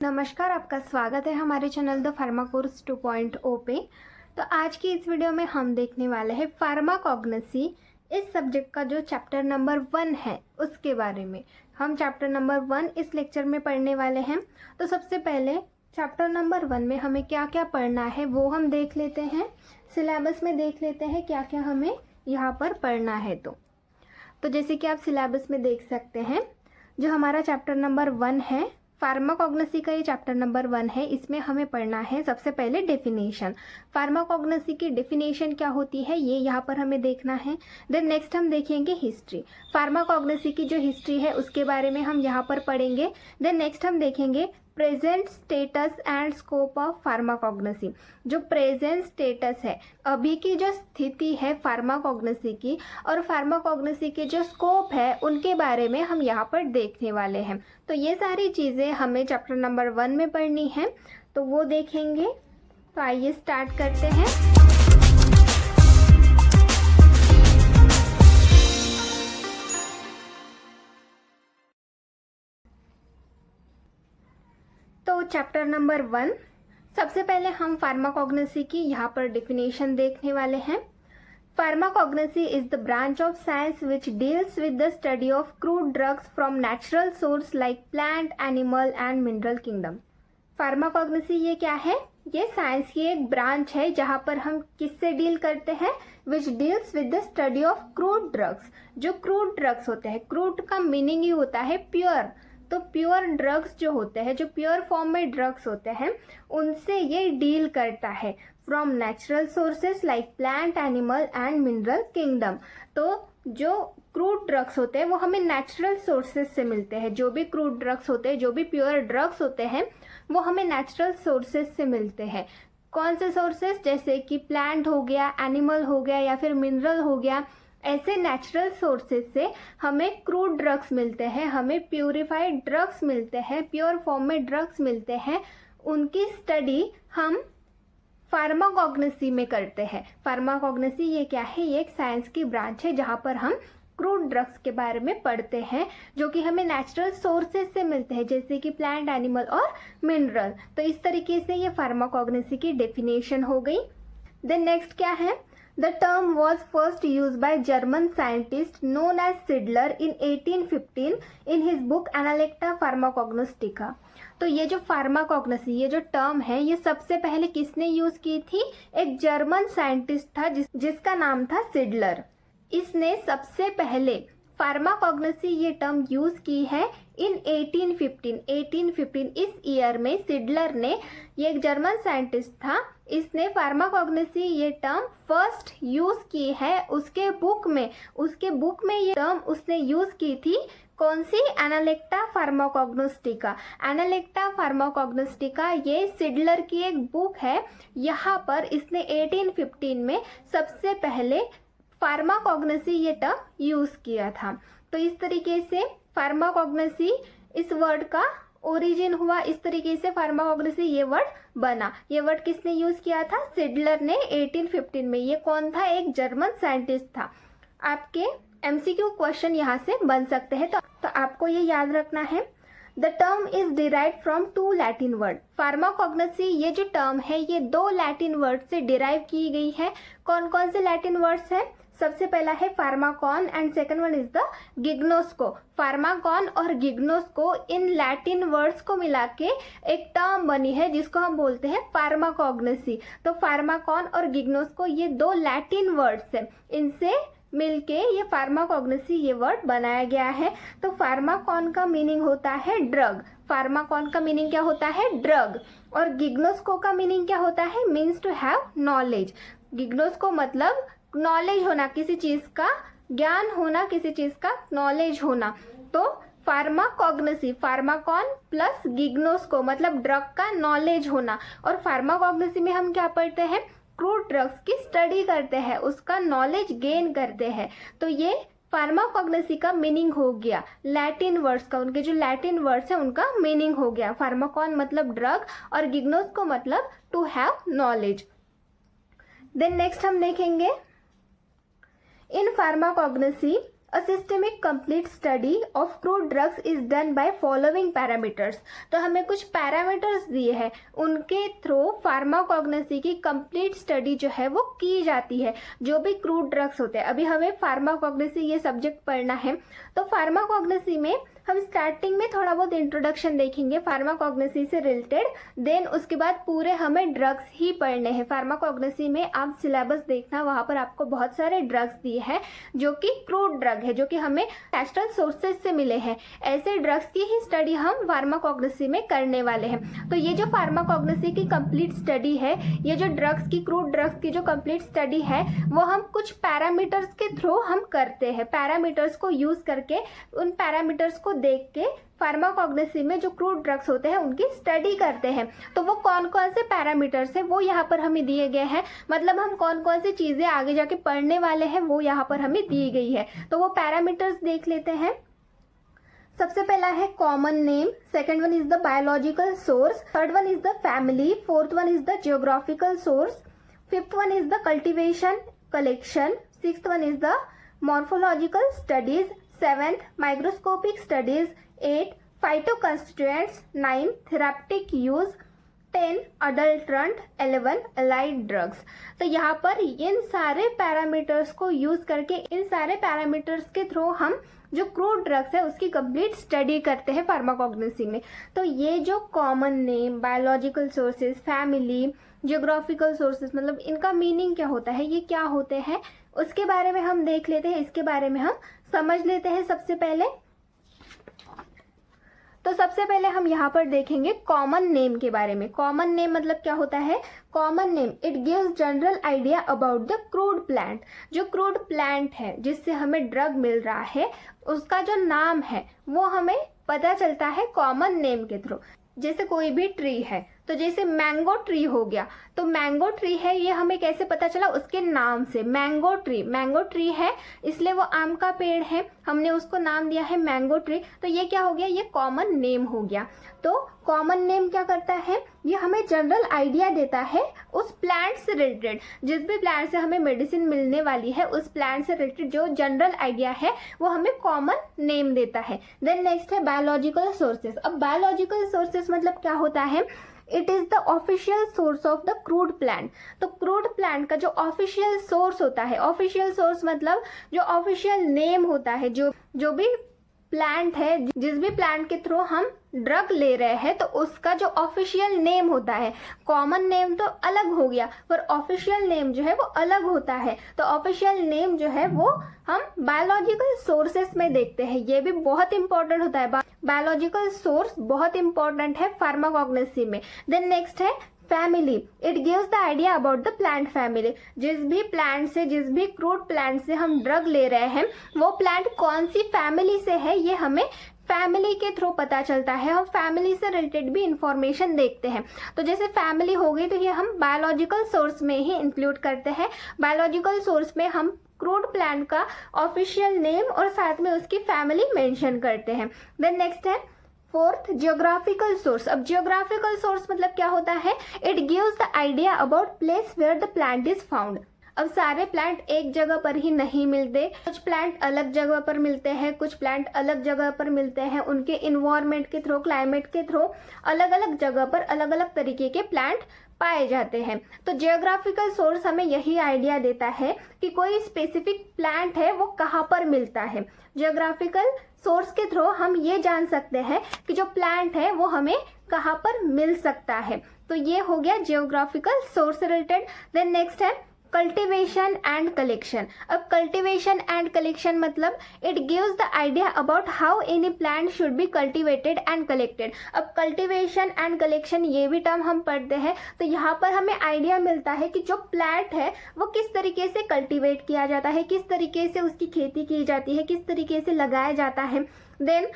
नमस्कार, आपका स्वागत है हमारे चैनल द फार्मा कोर्स 2.0 पे। तो आज की इस वीडियो में हम देखने वाले हैं फार्माकोग्नोसी इस सब्जेक्ट का जो चैप्टर नंबर 1 है उसके बारे में। हम चैप्टर नंबर 1 इस लेक्चर में पढ़ने वाले हैं। तो सबसे पहले चैप्टर नंबर 1 में हमें क्या क्या पढ़ना है वो हम देख लेते हैं। सिलेबस में देख लेते हैं क्या क्या हमें यहाँ पर पढ़ना है। तो जैसे कि आप सिलेबस में देख सकते हैं, जो हमारा चैप्टर नंबर 1 है फार्माकोग्नोसी का, ये चैप्टर नंबर 1 है। इसमें हमें पढ़ना है सबसे पहले डेफिनेशन। फार्माकोग्नोसी की डेफिनेशन क्या होती है ये यहाँ पर हमें देखना है। देन नेक्स्ट हम देखेंगे हिस्ट्री। फार्माकोग्नोसी की जो हिस्ट्री है उसके बारे में हम यहाँ पर पढ़ेंगे। देन नेक्स्ट हम देखेंगे present status and scope of pharmacognosy. जो प्रेजेंट स्टेटस है, अभी की जो स्थिति है फार्माकोग्नोसी की, और फार्माकोग्नोसी के जो स्कोप है उनके बारे में हम यहाँ पर देखने वाले हैं। तो ये सारी चीज़ें हमें चैप्टर नंबर 1 में पढ़नी है, तो वो देखेंगे। तो आइए स्टार्ट करते हैं। तो चैप्टर नंबर 1, सबसे पहले हम फार्माकोग्नोसी की यहाँ पर डेफिनेशन देखने वाले हैं। Pharmacognosy is the branch of science which deals with the study of crude drugs from natural source like plant, animal and mineral kingdom. Pharmacognosy ये क्या है? ये साइंस की एक ब्रांच है जहाँ पर हम किससे डील करते हैं? Which deals with the study of crude drugs. जो क्रूड ड्रग्स होते हैं, क्रूड का मीनिंग ही होता है प्योर। तो प्योर ड्रग्स जो होते हैं, जो प्योर फॉर्म में ड्रग्स होते हैं, उनसे ये डील करता है। From natural sources like plant, animal and mineral kingdom. तो जो क्रूड ड्रग्स होते हैं वो हमें नेचुरल सोर्सेज से मिलते हैं। जो भी क्रूड ड्रग्स होते हैं, जो भी प्योर ड्रग्स होते हैं, वो हमें नेचुरल सोर्सेज से मिलते हैं। कौन से सोर्सेज? जैसे कि प्लांट हो गया, एनिमल हो गया, या फिर मिनरल हो गया। ऐसे नेचुरल सोर्सेज से हमें क्रूड ड्रग्स मिलते हैं, हमें प्यूरिफाइड ड्रग्स मिलते हैं, प्योर फॉर्म में ड्रग्स मिलते हैं। उनकी स्टडी हम फार्माकोग्नोसी में करते हैं। फार्माकोग्नोसी ये क्या है? ये एक साइंस की ब्रांच है जहाँ पर हम क्रूड ड्रग्स के बारे में पढ़ते हैं, जो कि हमें नेचुरल सोर्सेज से मिलते हैं, जैसे कि प्लांट, एनिमल और मिनरल। तो इस तरीके से ये फार्माकोग्नोसी की डेफिनेशन हो गई। देन नेक्स्ट क्या है? The term was first used by German scientist known as Sidler in 1815 in his book Analecta Pharmacognostica। तो ये जो फार्माकोग्नोसी, ये जो टर्म है, ये सबसे पहले किसने यूज की थी? एक जर्मन साइंटिस्ट था जिसका नाम था सिडलर। इसने सबसे पहले फार्माकोग्नोसी ये टर्म यूज की है इन 1815। इस ईयर में सिडलर ने, ये एक जर्मन साइंटिस्ट था, इसने फार्माकोग्नोसी ये टर्म फर्स्ट यूज की है उसके बुक में ये टर्म उसने यूज की थी। कौन सी? एनालेक्टा फार्माकोग्नोस्टिका। एनालेक्टा फार्माकोग्नोस्टिका ये सिडलर की एक बुक है। यहाँ पर इसने 1815 में सबसे पहले फार्माकोग्नोसी ये टर्म यूज किया था। तो इस तरीके से फार्माकोग्नोसी इस वर्ड का ओरिजिन हुआ। इस तरीके से फार्माकोग्नोसी ये वर्ड बना। ये वर्ड किसने यूज किया था? सिडलर ने 1815 में। ये कौन था? एक जर्मन साइंटिस्ट था। आपके एमसीक्यू क्वेश्चन यहाँ से बन सकते हैं, तो आपको ये याद रखना है। The term is derive from 2 Latin word. Pharmacognosy ये जो टर्म है ये 2 लैटिन वर्ड से डिराइव की गई है। कौन कौन से लैटिन वर्ड्स है? सबसे पहला है pharmakon and second one is the gignosko. फार्माकॉन और गिग्नोस्को, इन लैटिन वर्ड्स को मिला के एक टर्म बनी है जिसको हम बोलते हैं फार्माकोग्नोसी। तो फार्माकॉन और गिग्नोस्को ये 2 लैटिन वर्ड्स है, इनसे मिलके ये फार्माकोग्नोसी ये वर्ड बनाया गया है। तो फार्माकॉन का मीनिंग होता है ड्रग। फार्माकॉन का मीनिंग क्या होता है? ड्रग। और गिग्नोस्को का मीनिंग क्या होता है? Means to have knowledge. गिग्नोस्को मतलब नॉलेज होना, किसी चीज का ज्ञान होना, किसी चीज का नॉलेज होना। तो फार्माकोग्नोसी, फार्माकॉन प्लस गिग्नोस्को मतलब ड्रग का नॉलेज होना। और फार्माकोग्नोसी में हम क्या पढ़ते हैं? क्रूड ड्रग्स की स्टडी करते हैं, उसका नॉलेज गेन करते हैं। तो ये फार्माकोग्नोसी का मीनिंग हो गया लैटिन वर्ड्स का, उनके जो लैटिन वर्ड्स है उनका मीनिंग हो गया। फार्माकॉन मतलब ड्रग और गिग्नोस्को मतलब to have knowledge. Then next हम देखेंगे in pharmacognosy A systemic complete study of crude drugs is done by following parameters। तो हमें कुछ पैरामीटर्स दिए हैं, उनके थ्रू फार्माकोग्नोसी की कंप्लीट स्टडी जो है वो की जाती है, जो भी क्रूड ड्रग्स होते हैं। अभी हमें फार्माकोग्नोसी ये सब्जेक्ट पढ़ना है, तो फार्माकोग्नोसी में हम स्टार्टिंग में थोड़ा बहुत इंट्रोडक्शन देखेंगे फार्माकोग्नोसी से रिलेटेड, देन उसके बाद पूरे हमें ड्रग्स ही पढ़ने हैं। फार्माकोग्नोसी में आप सिलेबस देखना, वहां पर आपको बहुत सारे ड्रग्स दिए हैं जो कि क्रूड ड्रग है, जो कि हमें नेचुरल सोर्सेज से मिले हैं। ऐसे ड्रग्स की ही स्टडी हम फार्माकोग्नोसी में करने वाले हैं। तो ये जो फार्माकोग्नोसी की कंप्लीट स्टडी है, ये जो ड्रग्स की क्रूड ड्रग्स की जो कंप्लीट स्टडी है, वो हम कुछ पैरामीटर्स के थ्रू हम करते हैं। पैरामीटर्स को यूज करके, उन पैरामीटर्स को देख के फार्माकोग्नोसी में जो क्रूड ड्रग्स होते हैं उनकी स्टडी करते हैं। तो वो कौन कौन से पैरामीटर्स हैं वो यहाँ पर हमें दिए गए हैं, मतलब हम कौन कौन सी चीजें आगे जाके पढ़ने वाले हैं वो यहाँ पर हमें दी गई है। तो वो पैरामीटर्स देख लेते हैं। सबसे पहला है common name, second one is the biological source, third one is the family, fourth one is the geographical source, fifth one is the cultivation collection, sixth one is the morphological studies, 7th microscopic studies, 8 phytoconstituents, 9 therapeutic use, 10 adulterant, 11 allied drugs। तो यहाँ पर इन सारे parameters को use करके, इन सारे parameters के through हम जो क्रूड ड्रग्स है उसकी कंप्लीट स्टडी करते हैं फार्माकोग्नोसी में। तो ये जो common name, biological sources, family, geographical sources, मतलब इनका मीनिंग क्या होता है, ये क्या होते हैं, उसके बारे में हम देख लेते हैं, इसके बारे में हम समझ लेते हैं सबसे पहले। तो सबसे पहले हम यहाँ पर देखेंगे कॉमन नेम के बारे में। कॉमन नेम मतलब क्या होता है? Common name, it gives general idea about the crude plant. जो क्रूड प्लांट है जिससे हमें ड्रग मिल रहा है, उसका जो नाम है वो हमें पता चलता है कॉमन नेम के थ्रू। जैसे कोई भी ट्री है, तो जैसे मैंगो ट्री हो गया, तो मैंगो ट्री है ये हमें कैसे पता चला? उसके नाम से। मैंगो ट्री है इसलिए वो आम का पेड़ है, हमने उसको नाम दिया है मैंगो ट्री। तो ये क्या हो गया? ये कॉमन नेम हो गया। तो कॉमन नेम क्या करता है? ये हमें जनरल आइडिया देता है उस प्लांट से रिलेटेड। जिस भी प्लांट से हमें मेडिसिन मिलने वाली है, उस प्लांट से रिलेटेड जो जनरल आइडिया है वो हमें कॉमन नेम देता है। देन नेक्स्ट है बायोलॉजिकल सोर्सेज। अब बायोलॉजिकल सोर्सेज मतलब क्या होता है? It is the official source of the crude plant. तो क्रूड प्लांट का जो ऑफिशियल सोर्स होता है, ऑफिशियल सोर्स मतलब जो ऑफिशियल नेम होता है, जो भी प्लांट है, जिस भी प्लांट के थ्रू हम ड्रग ले रहे हैं, तो उसका जो ऑफिशियल नेम होता है, कॉमन नेम तो अलग हो गया पर ऑफिशियल नेम जो है वो अलग होता है। तो ऑफिशियल नेम जो है वो हम बायोलॉजिकल सोर्सेस में देखते हैं। ये भी बहुत इंपॉर्टेंट होता है, बायोलॉजिकल सोर्स बहुत इंपॉर्टेंट है फार्माकोग्नोसी में। देन नेक्स्ट है family, it gives the idea about the plant family. जिस भी प्लांट से, जिस भी क्रूड प्लांट से हम ड्रग ले रहे हैं, वो प्लांट कौन सी फैमिली से है ये हमें फैमिली के थ्रू पता चलता है। हम फैमिली से रिलेटेड भी इंफॉर्मेशन देखते हैं। तो जैसे फैमिली हो गई, तो ये हम बायोलॉजिकल सोर्स में ही इंक्लूड करते हैं। बायोलॉजिकल सोर्स में हम क्रूड प्लांट का ऑफिशियल नेम और साथ में उसकी फैमिली मेंशन करते हैं। देन नेक्स्ट है फोर्थ जियोग्राफिकल सोर्स। अब जियोग्राफिकल सोर्स मतलब क्या होता है? It gives the idea about place where the plant is found. अब सारे प्लांट एक जगह पर ही नहीं मिलते, कुछ प्लांट अलग जगह पर मिलते हैं, कुछ प्लांट अलग जगह पर मिलते हैं। उनके इन्वायरमेंट के थ्रू, क्लाइमेट के थ्रू अलग अलग जगह पर अलग अलग तरीके के प्लांट पाए जाते हैं। तो जियोग्राफिकल सोर्स हमें यही आइडिया देता है कि कोई स्पेसिफिक प्लांट है वो कहाँ पर मिलता है। जियोग्राफिकल सोर्स के थ्रू हम ये जान सकते हैं कि जो प्लांट है वो हमें कहाँ पर मिल सकता है। तो ये हो गया geographical source related. Then next है कल्टीवेशन एंड कलेक्शन। अब कल्टीवेशन एंड कलेक्शन मतलब it gives the idea about how any plant should be cultivated and collected. अब कल्टीवेशन एंड कलेक्शन ये भी टर्म हम पढ़ते हैं, तो यहाँ पर हमें आइडिया मिलता है कि जो प्लांट है वो किस तरीके से कल्टीवेट किया जाता है, किस तरीके से उसकी खेती की जाती है, किस तरीके से लगाया जाता है। देन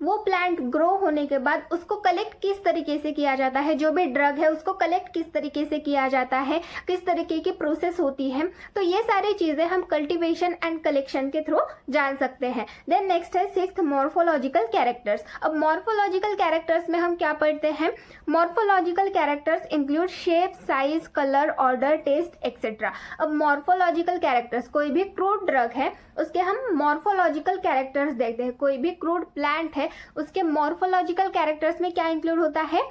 वो प्लांट ग्रो होने के बाद उसको कलेक्ट किस तरीके से किया जाता है, जो भी ड्रग है उसको कलेक्ट किस तरीके से किया जाता है, किस तरीके की प्रोसेस होती है, तो ये सारी चीजें हम कल्टीवेशन एंड कलेक्शन के थ्रू जान सकते हैं। देन नेक्स्ट है सिक्स्थ मॉर्फोलॉजिकल कैरेक्टर्स। अब मॉर्फोलॉजिकल कैरेक्टर्स में हम क्या पढ़ते हैं, morphological characters include shape, size, colour, order, taste etcetera. अब मॉर्फोलॉजिकल कैरेक्टर्स, कोई भी क्रूड ड्रग है उसके हम मॉर्फोलॉजिकल कैरेक्टर्स देखते हैं, कोई भी क्रूड प्लांट है उसके मॉर्फोलॉजिकल कैरेक्टर्स में क्या इंक्लूड होता है,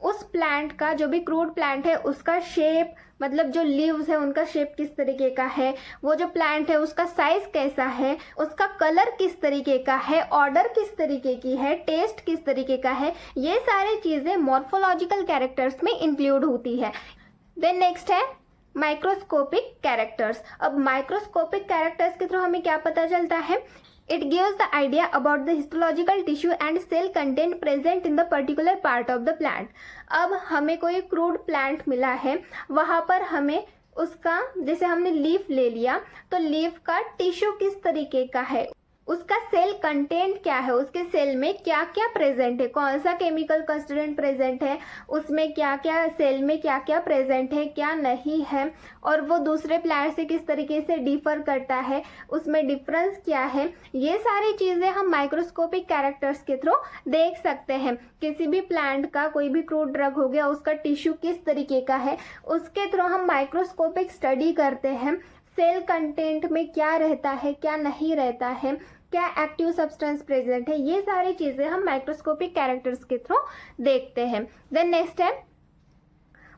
उस प्लांट का, जो भी क्रूड प्लांट है उसका शेप, मतलब जो लीव्स है उनका शेप किस तरीके का है, वो जो प्लांट है उसका साइज कैसा है, उसका कलर किस तरीके का है, ऑर्डर किस तरीके की है, टेस्ट किस तरीके का है, ये सारी चीजें मॉर्फोलॉजिकल कैरेक्टर्स में इंक्लूड होती है। देन नेक्स्ट है माइक्रोस्कोपिक कैरेक्टर्स। अब माइक्रोस्कोपिक कैरेक्टर्स के थ्रू हमें क्या पता चलता है, it gives the idea about the histological tissue and cell content present in the particular part of the plant. अब हमें कोई क्रूड प्लांट मिला है, वहां पर हमें उसका, जैसे हमने लीफ ले लिया तो लीफ का टिश्यू किस तरीके का है, उसका सेल कंटेंट क्या है, उसके सेल में क्या क्या प्रेजेंट है, कौन सा केमिकल कंस्टिट्यूएंट प्रेजेंट है, उसमें क्या क्या सेल में क्या क्या प्रेजेंट है, क्या नहीं है, और वो दूसरे प्लांट से किस तरीके से डिफर करता है, उसमें डिफरेंस क्या है, ये सारी चीजें हम माइक्रोस्कोपिक कैरेक्टर्स के थ्रू देख सकते हैं। किसी भी प्लांट का, कोई भी क्रूड ड्रग हो गया, उसका टिश्यू किस तरीके का है, उसके थ्रू हम माइक्रोस्कोपिक स्टडी करते हैं। सेल कंटेंट में क्या रहता है, क्या नहीं रहता है, क्या एक्टिव सब्सटेंस प्रेजेंट है, ये सारी चीजें हम माइक्रोस्कोपिक कैरेक्टर्स के थ्रू देखते हैं। देन नेक्स्ट है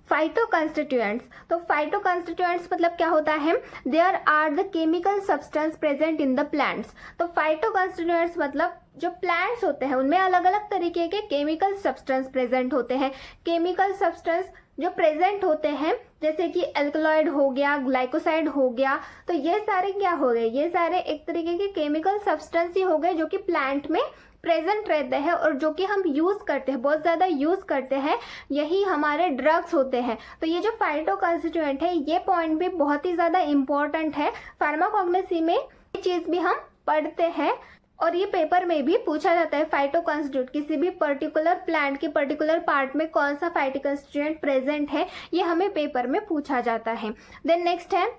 फाइटो कंस्टिट्यूएंट्स। तो फाइटो कंस्टिट्यूएंट्स मतलब क्या होता है, there are the chemical substance present in the plants. तो फाइटो कंस्टिट्यूएंट्स मतलब जो प्लांट्स होते हैं उनमें अलग अलग तरीके के केमिकल सब्सटेंस प्रेजेंट होते हैं। केमिकल सब्सटेंस जो प्रेजेंट होते हैं जैसे कि एल्कलॉइड हो गया, ग्लाइकोसाइड हो गया, तो ये सारे क्या हो गए, ये सारे एक तरीके के केमिकल सब्सटेंस ही हो गए जो कि प्लांट में प्रेजेंट रहते हैं और जो कि हम यूज करते हैं, बहुत ज्यादा यूज करते हैं, यही हमारे ड्रग्स होते हैं। तो ये जो फाइटो कंस्टिट्यूएंट है, ये पॉइंट भी बहुत ही ज्यादा इंपॉर्टेंट है। फार्माकोग्नोसी में ये चीज भी हम पढ़ते हैं और ये पेपर में भी पूछा जाता है। फाइटो कंस्टिट्यूएंट, किसी भी पर्टिकुलर प्लांट के पर्टिकुलर पार्ट में कौन सा फाइटो कंस्टिट्यूएंट प्रेजेंट है, ये हमें पेपर में पूछा जाता है। देन नेक्स्ट है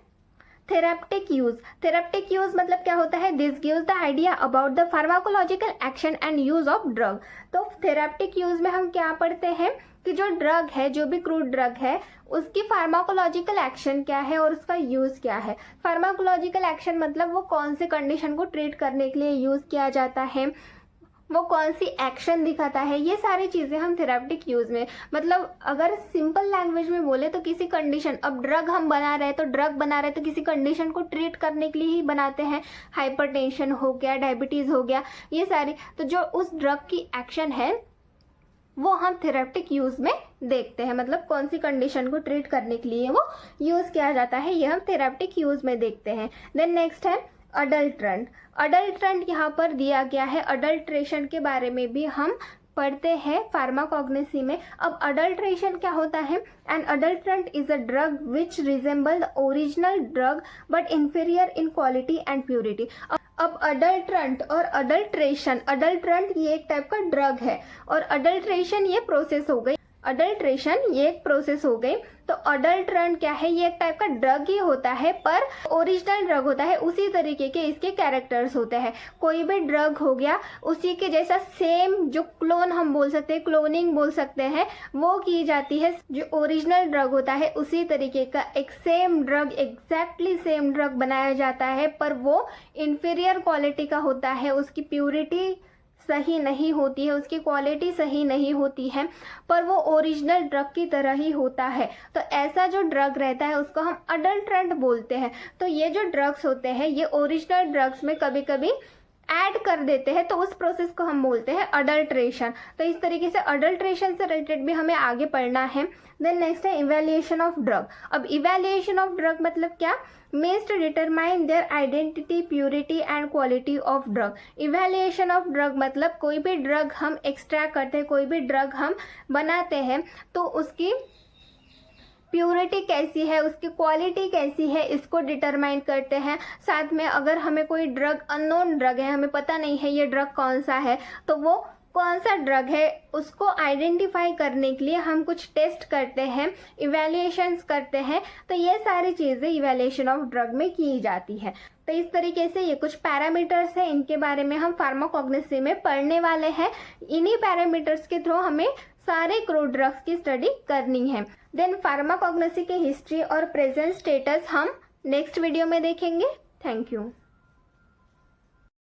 थेराप्टिक यूज। थेराप्टिक यूज मतलब क्या होता है, this gives the idea about the pharmacological action and use of drug. तो थेराप्टिक यूज में हम क्या पढ़ते हैं कि जो ड्रग है, जो भी क्रूड ड्रग है, उसकी फार्माकोलॉजिकल एक्शन क्या है और उसका यूज क्या है। फार्माकोलॉजिकल एक्शन मतलब वो कौन से कंडीशन को ट्रीट करने के लिए यूज किया जाता है, वो कौन सी एक्शन दिखाता है, ये सारी चीजें हम थेराप्टिक यूज में, मतलब अगर सिंपल लैंग्वेज में बोले तो किसी कंडीशन, अब ड्रग हम बना रहे हैं तो ड्रग बना रहे हैं तो किसी कंडीशन को ट्रीट करने के लिए ही बनाते हैं। हाइपरटेंशन हो गया, डायबिटीज हो गया, ये सारी, तो जो उस ड्रग की एक्शन है वो हम थेराप्टिक यूज में देखते हैं, मतलब कौन सी कंडीशन को ट्रीट करने के लिए वो यूज किया जाता है, ये हम थेराप्टिक यूज में देखते हैं। देन नेक्स्ट है अडल्ट्रेंट। अडल्ट्रेंट यहाँ पर दिया गया है, अडल्ट्रेशन के बारे में भी हम पढ़ते हैं फार्माकोग्नोसी में। अब अडल्ट्रेशन क्या होता है, an adulterant is a drug which resemble the original drug but inferior in quality and purity. अब अडल्ट्रेंट और अडल्ट्रेशन, अडल्ट्रेंट ये एक टाइप का ड्रग है और अडल्ट्रेशन ये प्रोसेस हो गई, अडल्ट्रेशन ये एक प्रोसेस हो गई। तो अडल्ट्रेंट क्या है, ये एक टाइप का ड्रग ही होता है पर ओरिजिनल ड्रग होता है, उसी तरीके के इसके कैरेक्टर्स होते हैं। कोई भी ड्रग हो गया उसी के जैसा सेम, जो क्लोन हम बोल सकते हैं, क्लोनिंग बोल सकते हैं, वो की जाती है। जो ओरिजिनल ड्रग होता है उसी तरीके का एक same drug, exactly same drug बनाया जाता है, पर वो इंफीरियर क्वालिटी का होता है, उसकी प्योरिटी सही नहीं होती है, उसकी क्वालिटी सही नहीं होती है, पर वो ओरिजिनल ड्रग की तरह ही होता है। तो ऐसा जो ड्रग रहता है उसको हम अडल्ट्रेंट बोलते हैं। तो ये जो ड्रग्स होते हैं ये ओरिजिनल ड्रग्स में कभी कभी ऐड कर देते हैं, तो उस प्रोसेस को हम बोलते हैं अडल्ट्रेशन। तो इस तरीके से अडल्ट्रेशन से रिलेटेड भी हमें आगे पढ़ना है। देन नेक्स्ट है इवैल्यूएशन ऑफ ड्रग। अब इवैल्यूएशन ऑफ ड्रग मतलब क्या, means to determine their identity, purity and quality of drug. Evaluation of drug मतलब कोई भी ड्रग हम एक्सट्रैक्ट करते हैं, कोई भी ड्रग हम बनाते हैं, तो उसकी प्योरिटी कैसी है, उसकी क्वालिटी कैसी है, इसको डिटरमाइन करते हैं। साथ में अगर हमें कोई ड्रग, अननोन ड्रग है, हमें पता नहीं है ये ड्रग कौन सा है, तो वो कौन सा ड्रग है उसको आइडेंटिफाई करने के लिए हम कुछ टेस्ट करते हैं, इवैल्यूएशंस करते हैं। तो ये सारी चीज़ें इवैल्यूएशन ऑफ ड्रग में की जाती है। तो इस तरीके से ये कुछ पैरामीटर्स हैं, इनके बारे में हम फार्माकोग्नोसी में पढ़ने वाले हैं। इन्हीं पैरामीटर्स के थ्रू हमें सारे क्रूड ड्रग्स की स्टडी करनी है। देन फार्माकोग्नोसी की हिस्ट्री और प्रेजेंट स्टेटस हम नेक्स्ट वीडियो में देखेंगे। Thank you.